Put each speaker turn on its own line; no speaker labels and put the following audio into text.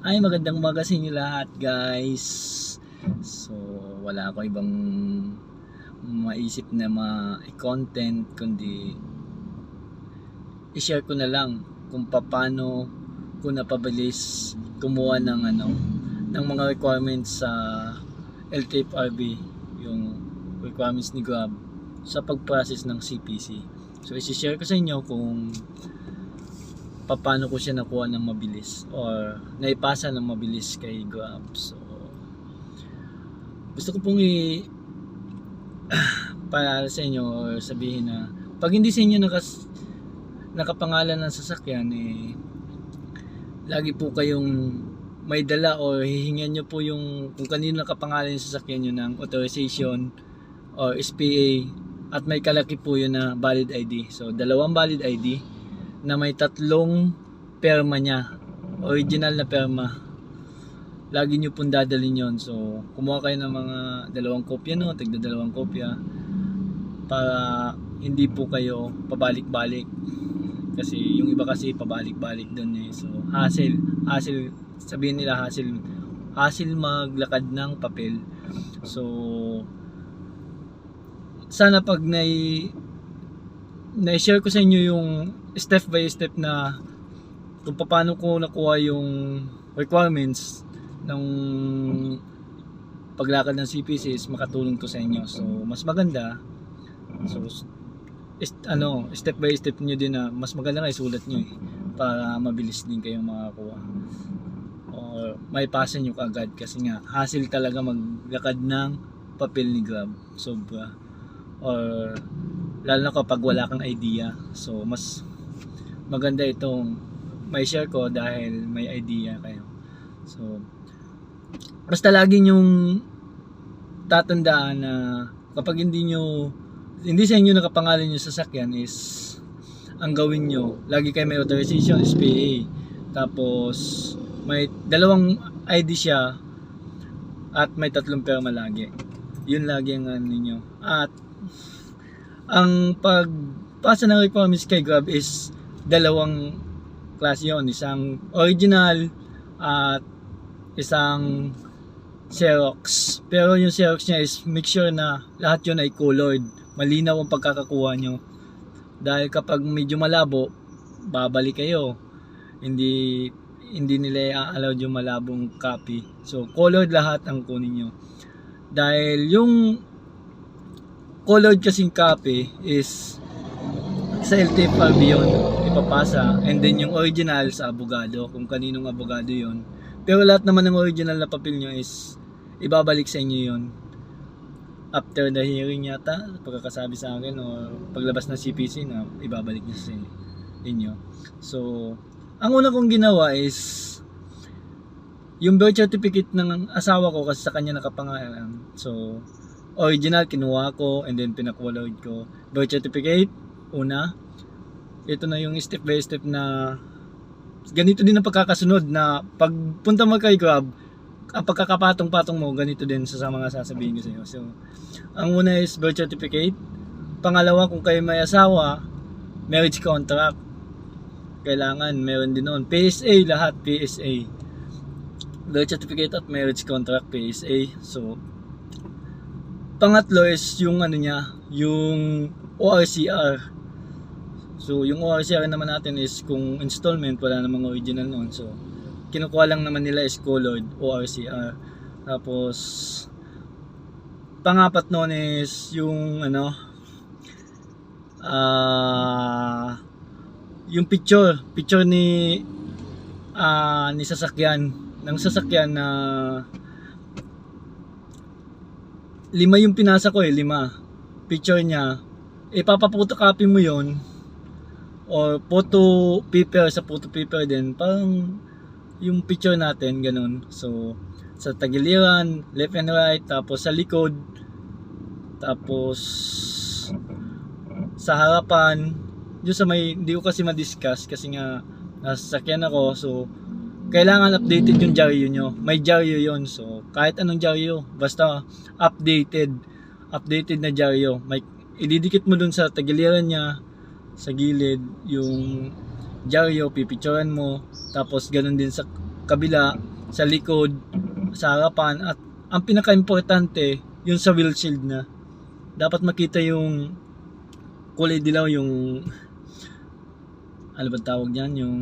Ay, magandang umaga sa inyo lahat, guys. So, wala ako ibang maisip na ma-content kundi i-share ko na lang kung paano ko napabilis kumuha ng mga requirements sa LTFRB, yung requirements ni Grab sa pag-process ng CPC. So, i-share ko sa inyo kung paano ko siya nakuha ng mabilis or naipasa ng mabilis kay Grab. So, gusto ko pong para sa inyo or sabihin na pag hindi sa inyo nakapangalan ng sasakyan, lagi po kayong may dala o hihingan nyo po yung kung kanino nakapangalan yung sasakyan nyo ng authorization or SPA at may kalaki po yun na valid ID. So, dalawang valid ID na may tatlong perma niya, original na perma. Lagi nyo pong dadalhin yun. So, kumuha kayo ng mga dalawang kopya, tigda dalawang kopya para hindi po kayo pabalik-balik. Kasi yung iba kasi pabalik-balik dun So, hassle, sabihin nila hassle maglakad ng papel. So, sana pag na-share ko sa inyo yung step by step na kung paano ko nakuha yung requirements ng paglakad ng CPC is makatulong to sa inyo. So, mas maganda. So, step by step nyo din na mas maganda nga isulat nyo para mabilis din kayong makakuha. Or may pasa nyo kaagad kasi nga hassle talaga maglakad ng papel ni Grab. Sobra. Or lalo na kapag wala kang idea. So, mas maganda itong may share ko dahil may idea kayo. So, basta lagi nyong tatandaan na kapag hindi sa inyo nakapangalan yung sasakyan is ang gawin nyo, lagi kayo may authorization, SPA, tapos may dalawang ID siya at may tatlong perma lagi. Yun lagi ang ninyo. At ang pagpasa ng requirements kay Grab is dalawang klase yun. Isang original at isang Xerox. Pero yung Xerox niya is make sure na lahat yun ay colored. Malinaw ang pagkakakuha nyo. Dahil kapag medyo malabo, babalik kayo. Hindi nila i-allow yung malabong copy. So, colored lahat ang kunin nyo. Dahil yung colored kasing copy is sa LTFRB yun ipapasa, and then yung original sa abogado kung kaninong abogado yun. Pero lahat naman ng original na papel nyo is ibabalik sa inyo yun after the hearing yata, pagkakasabi sa akin o paglabas ng CPC na ibabalik nyo sa inyo. So, ang una kong ginawa is yung birth certificate ng asawa ko kasi sa kanya nakapangalan. So, original kinuha ko and then pinakuloid ko. Birth certificate, una. Ito na yung step by step na ganito din ang pagkakasunod na pagpunta mo kay Grab, ang pagkakapatong-patong mo, ganito din sa mga sasabihin ko sa iyo. So, ang una is birth certificate. Pangalawa, kung kayo may asawa, marriage contract. Kailangan meron din noon. PSA, lahat PSA. Birth certificate at marriage contract, PSA. So, pangatlo is yung yung ORCR. So, yung ORCR naman natin is kung installment, wala namang original noon. So, kinukuha lang naman nila is colored ORCR. Tapos, pangapat noon is yung yung picture ni sasakyan, ng sasakyan na 5 yung pinasa ko 5 picture niya, ipapapotocopy mo yon or photo paper sa photo paper din, parang yung picture natin ganun. So sa tagiliran, left and right, tapos sa likod, tapos sa harapan, yung sa may hindi ko kasi ma-discuss kasi nga nasasakyan ako. So kailangan updated yung dyaryo nyo. May dyaryo yon. So kahit anong dyaryo, basta updated na dyaryo. May ididikit mo dun sa tagiliran niya, sa gilid yung dyaryo, pipicturean mo, tapos ganun din sa kabila sa likod, sa harapan, at ang pinaka-importante, yung sa windshield na dapat makita yung kulay dilaw, yung ano ba tawag niyan, yung